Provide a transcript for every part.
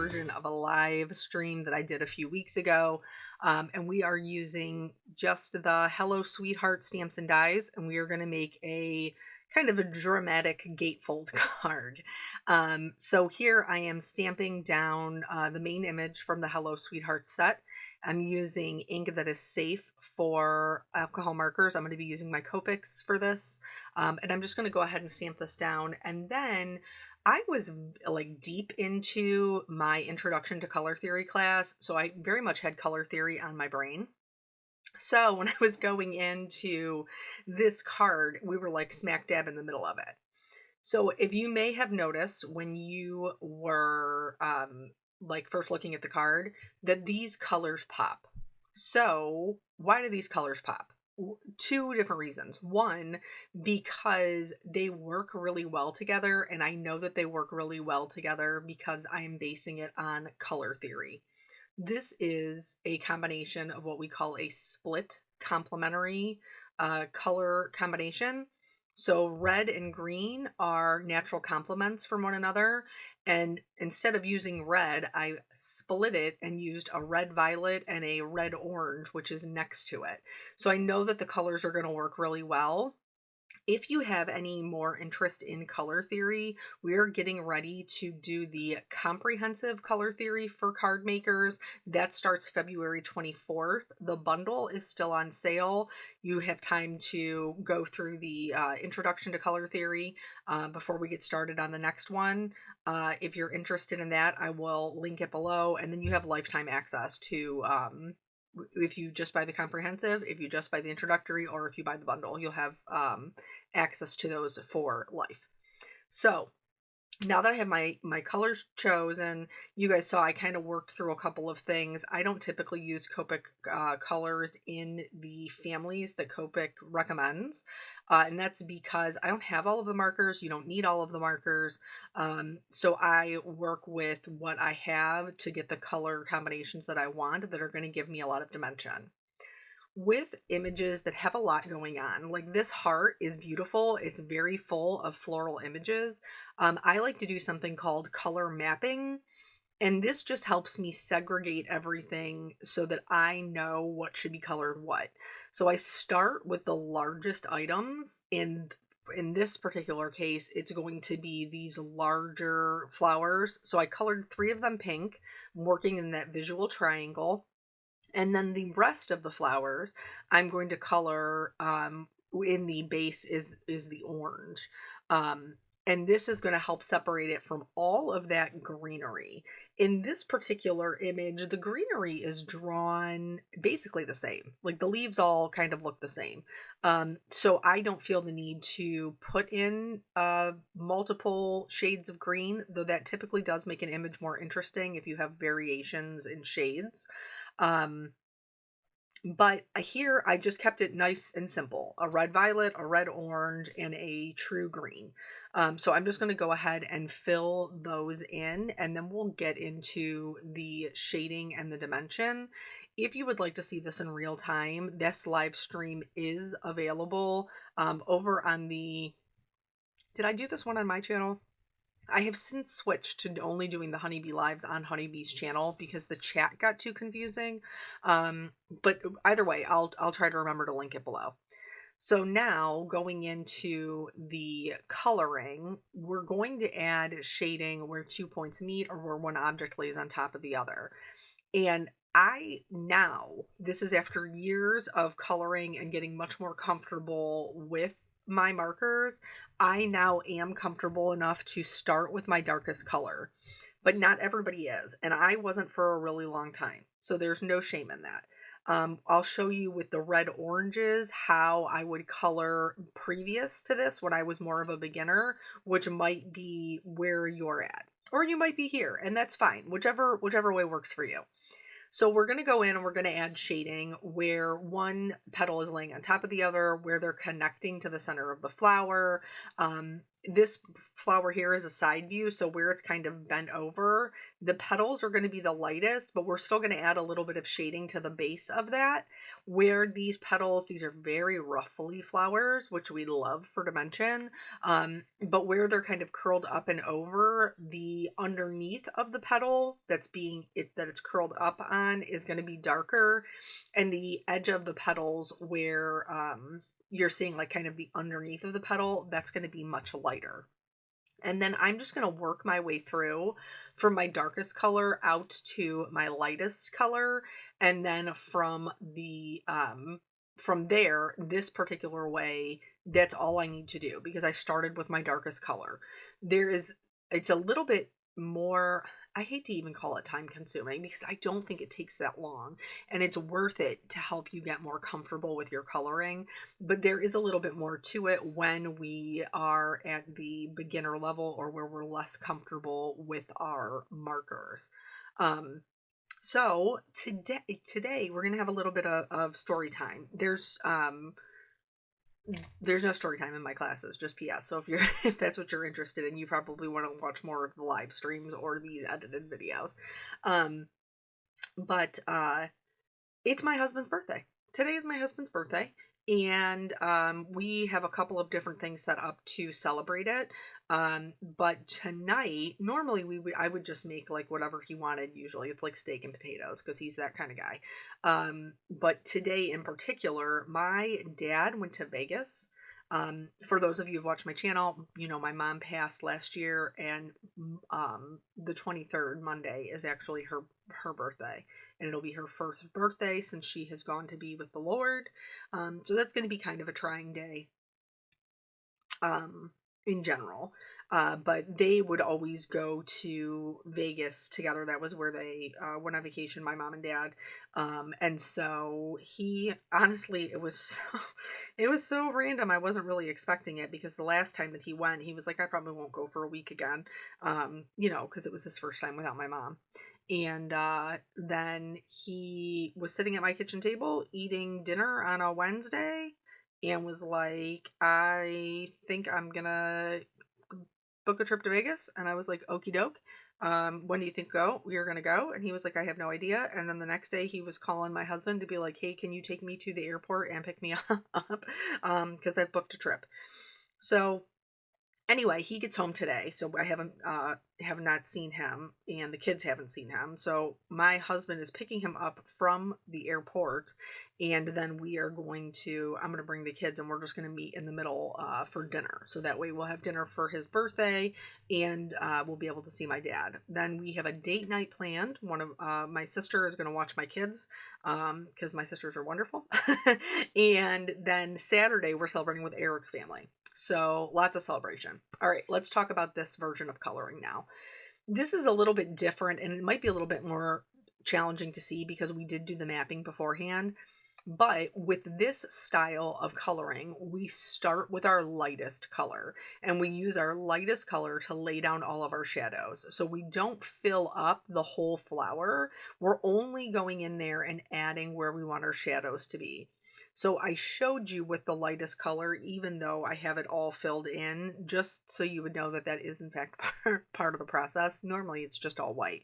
version of a live stream that I did a few weeks ago. And we are using just the Hello Sweetheart stamps and dies, and we are going to make a kind of a dramatic gatefold card. So here I am stamping down the main image from the Hello Sweetheart set. I'm using ink that is safe for alcohol markers. I'm going to be using my Copics for this. And I'm just going to go ahead and stamp this down. And then I was like deep into my introduction to color theory class. So I very much had color theory on my brain. So when I was going into this card, we were like smack dab in the middle of it. So if you may have noticed when you were like first looking at the card that these colors pop. So why do these colors pop? Two different reasons. One, because they work really well together, and I know that they work really well together because I am basing it on color theory. This is a combination of what we call a split complementary color combination. So red and green are natural complements from one another. And instead of using red, I split it and used a red violet and a red orange, which is next to it. So I know that the colors are going to work really well. If you have any more interest in color theory, we're getting ready to do the comprehensive color theory for card makers. That starts February 24th. The bundle is still on sale. You have time to go through the introduction to color theory before we get started on the next one. If you're interested in that, I will link it below, and then you have lifetime access to if you just buy the comprehensive, if you just buy the introductory, or if you buy the bundle, you'll have access to those for life. So now that I have my colors chosen, you guys saw I kind of worked through a couple of things. I don't typically use Copic colors in the families that Copic recommends. And that's because I don't have all of the markers. You don't need all of the markers. So I work with what I have to get the color combinations that I want that are going to give me a lot of dimension. With images that have a lot going on, like this heart is beautiful. It's very full of floral images. I like to do something called color mapping, and this just helps me segregate everything so that I know what should be colored what. So I start with the largest items. In this particular case, it's going to be these larger flowers. So I colored 3 of them pink, working in that visual triangle. And then the rest of the flowers, I'm going to color in the base is the orange. And this is going to help separate it from all of that greenery. In this particular image, the greenery is drawn basically the same. Like the leaves all kind of look the same. So I don't feel the need to put in multiple shades of green, though that typically does make an image more interesting if you have variations in shades. But here I just kept it nice and simple. A red violet, a red orange, and a true green. So I'm just going to go ahead and fill those in, and then we'll get into the shading and the dimension. If you would like to see this in real time, this live stream is available over on the... Did I do this one on my channel? I have since switched to only doing the Honeybee Lives on Honeybee's channel because the chat got too confusing. But either way, I'll try to remember to link it below. So now going into the coloring, we're going to add shading where 2 points meet or where one object lays on top of the other. And this is after years of coloring and getting much more comfortable with my markers, I now am comfortable enough to start with my darkest color, but not everybody is, and I wasn't for a really long time, so there's no shame in that. I'll show you with the red oranges how I would color previous to this when I was more of a beginner, which might be where you're at, or you might be here, and that's fine, whichever way works for you. So we're going to go in and we're going to add shading where one petal is laying on top of the other, where they're connecting to the center of the flower. this flower here is a side view, so where it's kind of bent over, the petals are going to be the lightest, but we're still going to add a little bit of shading to the base of that. Where these petals, these are very ruffly flowers, which we love for dimension, but where they're kind of curled up and over, the underneath of the petal that it's curled up on is going to be darker, and the edge of the petals where you're seeing like kind of the underneath of the petal, that's going to be much lighter. And then I'm just going to work my way through from my darkest color out to my lightest color. And then from there, this particular way, that's all I need to do because I started with my darkest color. It's a little bit more, I hate to even call it time consuming because I don't think it takes that long, and it's worth it to help you get more comfortable with your coloring. But there is a little bit more to it when we are at the beginner level or where we're less comfortable with our markers. So today we're gonna have a little bit of story time. There's no story time in my classes, just PS. So if that's what you're interested in, you probably want to watch more of the live streams or the edited videos. Um, but it's my husband's birthday. Today is my husband's birthday, and we have a couple of different things set up to celebrate it. But tonight, normally I would just make like whatever he wanted. Usually, it's like steak and potatoes because he's that kind of guy. But today in particular, my dad went to Vegas. For those of you who've watched my channel, you know my mom passed last year, and the 23rd Monday is actually her birthday, and it'll be her first birthday since she has gone to be with the Lord. So that's going to be kind of a trying day in general. But they would always go to Vegas together. That was where they went on vacation, my mom and dad. And so he, honestly, it was so random. I wasn't really expecting it because the last time that he went, he was like, I probably won't go for a week again, because it was his first time without my mom. And then he was sitting at my kitchen table eating dinner on a Wednesday and was like, I think I'm gonna book a trip to Vegas. And I was like, okie doke. When do you think we're gonna go? And he was like, I have no idea. And then the next day he was calling my husband to be like, hey, can you take me to the airport and pick me up? Because I've booked a trip. So anyway, he gets home today, so I have not seen him, and the kids haven't seen him. So my husband is picking him up from the airport, and then I'm going to bring the kids, and we're just going to meet in the middle for dinner. So that way we'll have dinner for his birthday, and we'll be able to see my dad. Then we have a date night planned. One of my sister is going to watch my kids because my sisters are wonderful. And then Saturday we're celebrating with Eric's family. So lots of celebration. All right, let's talk about this version of coloring now. This is a little bit different, and it might be a little bit more challenging to see because we did do the mapping beforehand. But with this style of coloring, we start with our lightest color, and we use our lightest color to lay down all of our shadows. So we don't fill up the whole flower. We're only going in there and adding where we want our shadows to be. So I showed you with the lightest color, even though I have it all filled in, just so you would know that that is in fact part of the process. Normally it's just all white.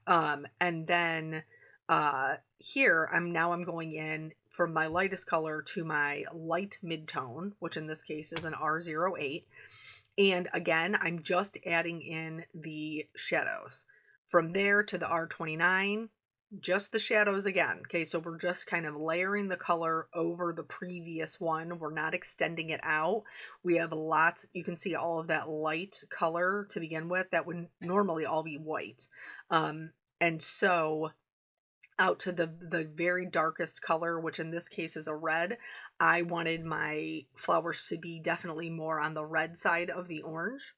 And then here I'm going in from my lightest color to my light mid-tone, which in this case is an R08. And again, I'm just adding in the shadows. From there to the R29, just the shadows again. Okay, so we're just kind of layering the color over the previous one. We're not extending it out. We have lots, you can see all of that light color to begin with. That would normally all be white. And so out to the very darkest color, which in this case is a red. I wanted my flowers to be definitely more on the red side of the orange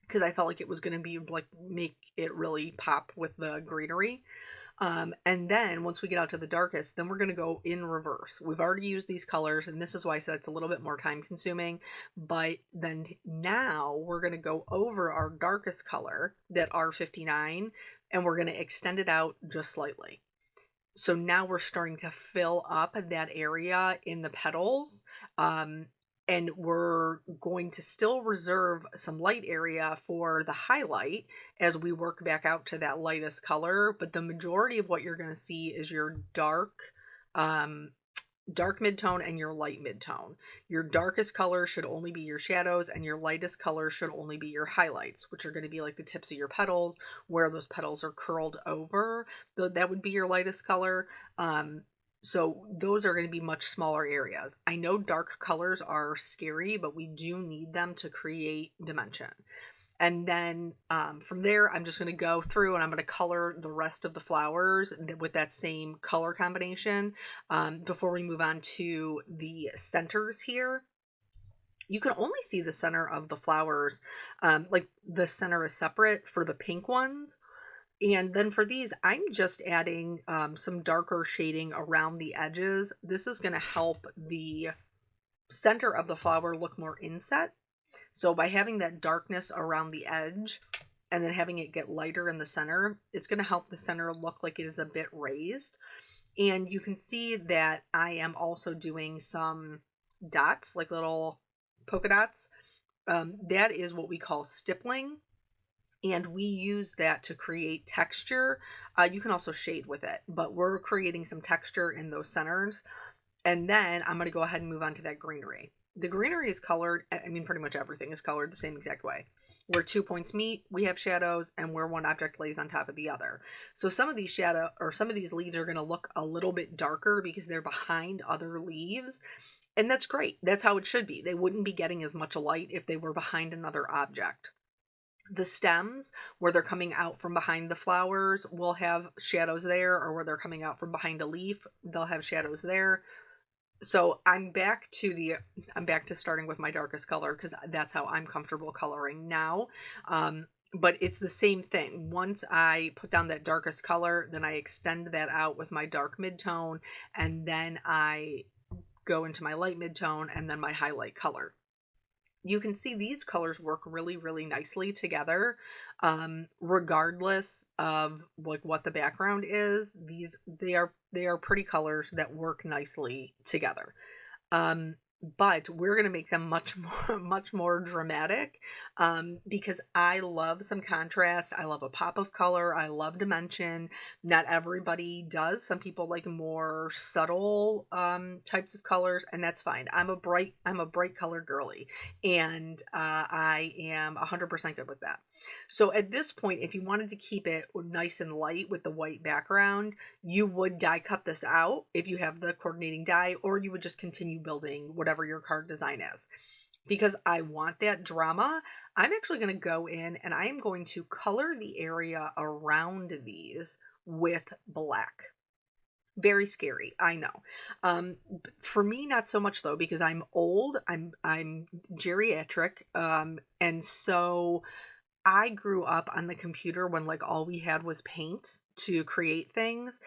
because I felt like it was going to be like make it really pop with the greenery. And then once we get out to the darkest, then we're going to go in reverse. We've already used these colors, and this is why I said it's a little bit more time consuming. But then now we're going to go over our darkest color, that R59, and we're going to extend it out just slightly. So now we're starting to fill up that area in the petals. And we're going to still reserve some light area for the highlight as we work back out to that lightest color. But the majority of what you're going to see is your um, dark midtone and your light midtone. Your darkest color should only be your shadows, and your lightest color should only be your highlights, which are going to be like the tips of your petals, where those petals are curled over. That would be your lightest color. So those are going to be much smaller areas. I know dark colors are scary, but we do need them to create dimension. And then from there, I'm just going to go through and I'm going to color the rest of the flowers with that same color combination before we move on to the centers here. You can only see the center of the flowers, like the center is separate for the pink ones. And then for these, I'm just adding some darker shading around the edges. This is going to help the center of the flower look more inset. So by having that darkness around the edge and then having it get lighter in the center, it's going to help the center look like it is a bit raised. And you can see that I am also doing some dots, like little polka dots. That is what we call stippling. And we use that to create texture. You can also shade with it, but we're creating some texture in those centers. And then I'm going to go ahead and move on to that greenery. The greenery is colored, I mean, pretty much everything is colored the same exact way. Where 2 points meet, we have shadows, and where one object lays on top of the other. So some of these some of these leaves are going to look a little bit darker because they're behind other leaves. And that's great. That's how it should be. They wouldn't be getting as much light if they were behind another object. The stems, where they're coming out from behind the flowers, will have shadows there, or where they're coming out from behind a leaf, they'll have shadows there. So I'm back to starting with my darkest color because that's how I'm comfortable coloring now. But it's the same thing. Once I put down that darkest color, then I extend that out with my dark midtone, and then I go into my light midtone and then my highlight color. You can see these colors work really, really nicely together, regardless of like what the background is. They are pretty colors that work nicely together. But we're going to make them much more dramatic, because I love some contrast. I love a pop of color. I love dimension. Not everybody does. Some people like more subtle types of colors, and that's fine. I'm a bright color girly, and I am 100% good with that. So at this point, if you wanted to keep it nice and light with the white background, you would die cut this out if you have the coordinating die, or you would just continue building whatever your card design is. Because I want that drama, I'm actually going to go in and I am going to color the area around these with black. Very scary, I know. For me, not so much though, because I'm old, I'm geriatric, and so I grew up on the computer when like all we had was paint to create things.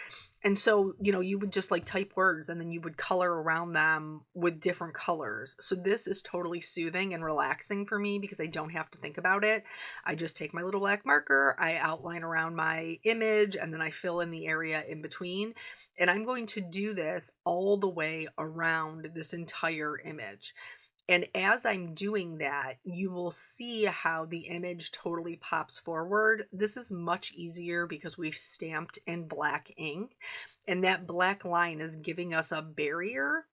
And so, you would just like type words and then you would color around them with different colors. So this is totally soothing and relaxing for me because I don't have to think about it. I just take my little black marker, I outline around my image, and then I fill in the area in between. And I'm going to do this all the way around this entire image. And as I'm doing that, you will see how the image totally pops forward. This is much easier because we've stamped in black ink, and that black line is giving us a barrier.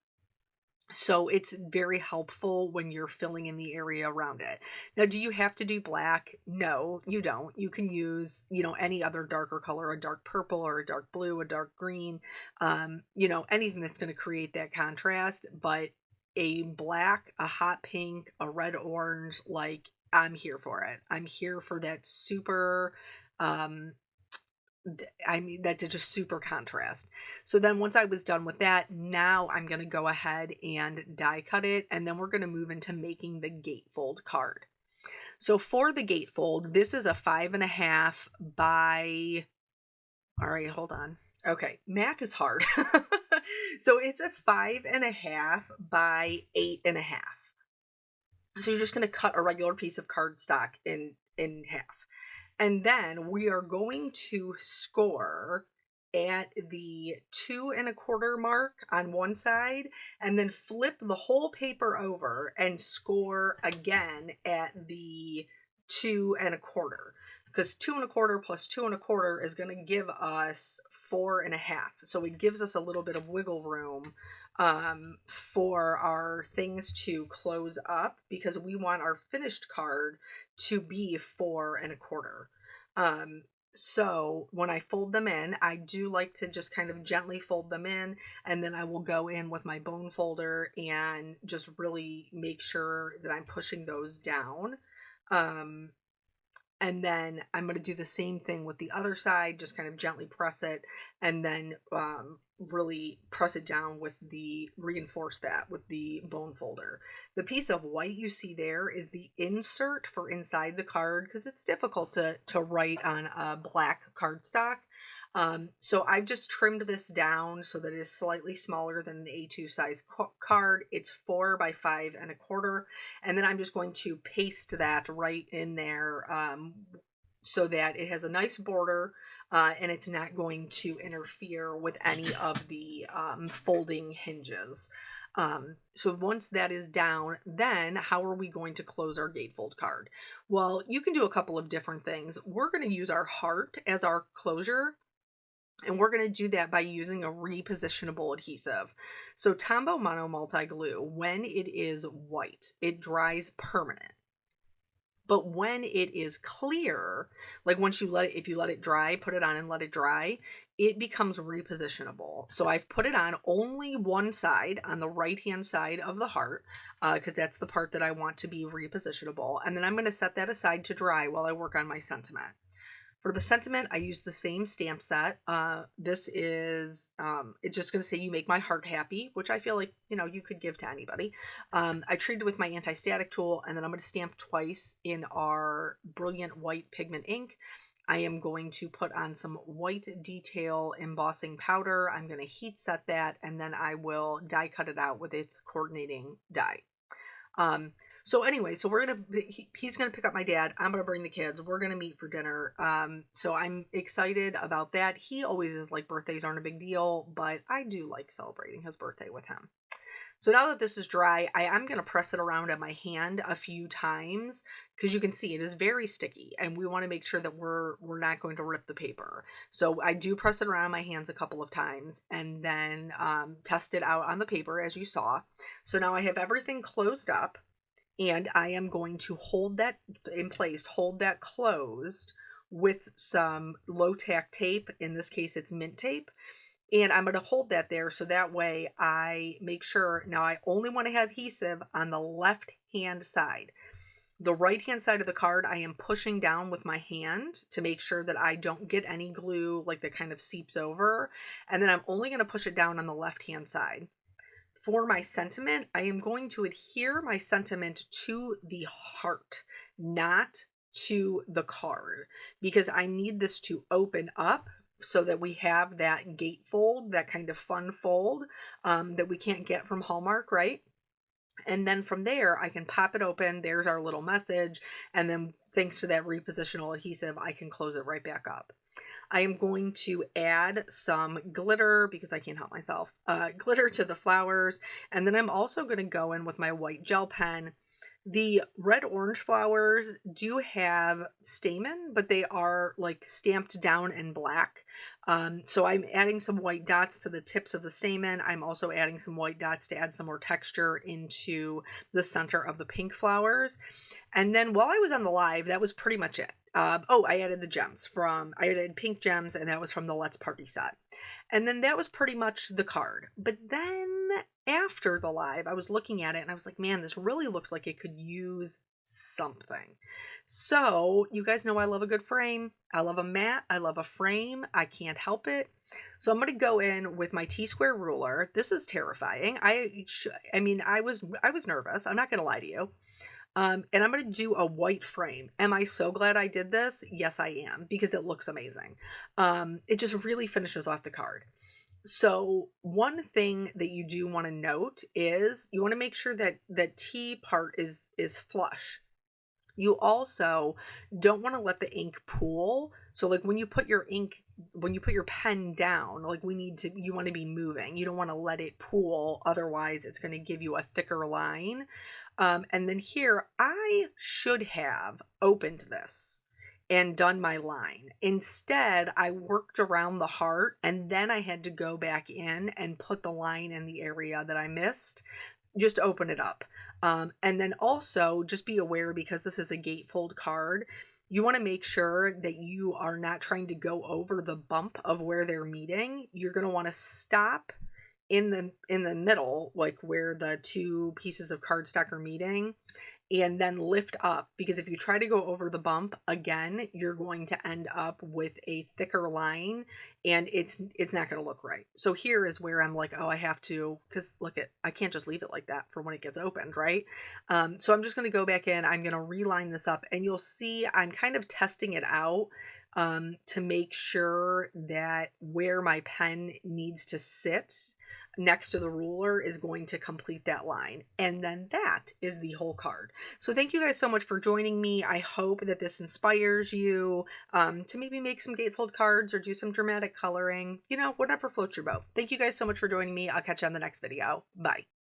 So it's very helpful when you're filling in the area around it. Now, do you have to do black? No, you don't. You can use, any other darker color, a dark purple or a dark blue, a dark green, anything that's going to create that contrast. But a black, a hot pink, a red orange, like I'm here for it. I'm here for that super, that's just super contrast. So then once I was done with that, now I'm going to go ahead and die cut it. And then we're going to move into making the gatefold card. So for the gatefold, this is a 5.5 by, all right, hold on. Okay, math is hard. So it's a 5.5 by 8.5. So you're just going to cut a regular piece of cardstock in half. And then we are going to score at the 2 1/4 mark on one side, and then flip the whole paper over and score again at the 2 1/4, because 2 1/4 plus 2 1/4 is going to give us 4 1/2. So it gives us a little bit of wiggle room for our things to close up, because we want our finished card to be 4 1/4. So when I fold them in, I do like to just kind of gently fold them in, and then I will go in with my bone folder and just really make sure that I'm pushing those down. Um, and then I'm going to do the same thing with the other side, just kind of gently press it, and then really press it down with reinforce that with the bone folder. The piece of white you see there is the insert for inside the card, because it's difficult to write on a black cardstock. So I've just trimmed this down so that it is slightly smaller than an A2 size card. It's 4 by 5 1/4. And then I'm just going to paste that right in there so that it has a nice border and it's not going to interfere with any of the folding hinges. So once that is down, then how are we going to close our gatefold card? Well, you can do a couple of different things. We're going to use our heart as our closure. And we're going to do that by using a repositionable adhesive. So Tombow Mono Multi Glue, when it is white, it dries permanent. But when it is clear, like once if you let it dry, put it on and let it dry, it becomes repositionable. So I've put it on only one side, on the right-hand side of the heart, because that's the part that I want to be repositionable. And then I'm going to set that aside to dry while I work on my sentiment. For the sentiment, I use the same stamp set. This is, it's just going to say, "You make my heart happy," which I feel like, you could give to anybody. I treated with my anti-static tool, and then I'm going to stamp twice in our Brilliant White Pigment ink. I am going to put on some white detail embossing powder. I'm going to heat set that, and then I will die cut it out with its coordinating die. So anyway, so he's gonna pick up my dad. I'm gonna bring the kids. We're gonna meet for dinner. So I'm excited about that. He always is like, birthdays aren't a big deal, but I do like celebrating his birthday with him. So now that this is dry, I am gonna press it around at my hand a few times, because you can see it is very sticky, and we want to make sure that we're not going to rip the paper. So I do press it around my hands a couple of times, and then test it out on the paper, as you saw. So now I have everything closed up. And I am going to hold that in place, hold that closed with some low tack tape. In this case, it's mint tape. And I'm going to hold that there so that way I make sure. Now, I only want to have adhesive on the left hand side. The right hand side of the card, I am pushing down with my hand to make sure that I don't get any glue like that kind of seeps over. And then I'm only going to push it down on the left hand side. For my sentiment, I am going to adhere my sentiment to the heart, not to the card, because I need this to open up so that we have that gatefold, that kind of fun fold that we can't get from Hallmark, right? And then from there, I can pop it open. There's our little message. And then thanks to that repositional adhesive, I can close it right back up. I am going to add some glitter, because I can't help myself, glitter to the flowers. And then I'm also going to go in with my white gel pen. The red orange flowers do have stamen, but they are like stamped down in black. So I'm adding some white dots to the tips of the stamen. I'm also adding some white dots to add some more texture into the center of the pink flowers. And then while I was on the live, that was pretty much it. I added the gems I added pink gems, and that was from the Let's Party set. And then that was pretty much the card. But then after the live, I was looking at it and I was like, man, this really looks like it could use something. So you guys know I love a good frame. I love a mat. I love a frame. I can't help it. So I'm going to go in with my T-square ruler. This is terrifying. I was nervous. I'm not going to lie to you. And I'm going to do a white frame. Am I so glad I did this? Yes, I am, because it looks amazing. It just really finishes off the card. So one thing that you do want to note is you want to make sure that the T part is flush. You also don't want to let the ink pool. So like when you put your pen down, like you want to be moving. You don't want to let it pool. Otherwise it's going to give you a thicker line. And then here I should have opened this and done my line. Instead, I worked around the heart and then I had to go back in and put the line in the area that I missed. Just open it up. And then also just be aware, because this is a gatefold card, you want to make sure that you are not trying to go over the bump of where they're meeting. You're going to want to stop in the middle, like where the two pieces of cardstock are meeting, and then lift up, because if you try to go over the bump again, you're going to end up with a thicker line and it's not going to look right. So here is where I'm like, oh, I have to, because I can't just leave it like that for when it gets opened, right? So I'm just going to go back in, I'm going to reline this up, and you'll see I'm kind of testing it out to make sure that where my pen needs to sit next to the ruler is going to complete that line. And then that is the whole card. So thank you guys so much for joining me. I hope that this inspires you to maybe make some gatefold cards or do some dramatic coloring, whatever floats your boat. Thank you guys so much for joining me. I'll catch you on the next video. Bye.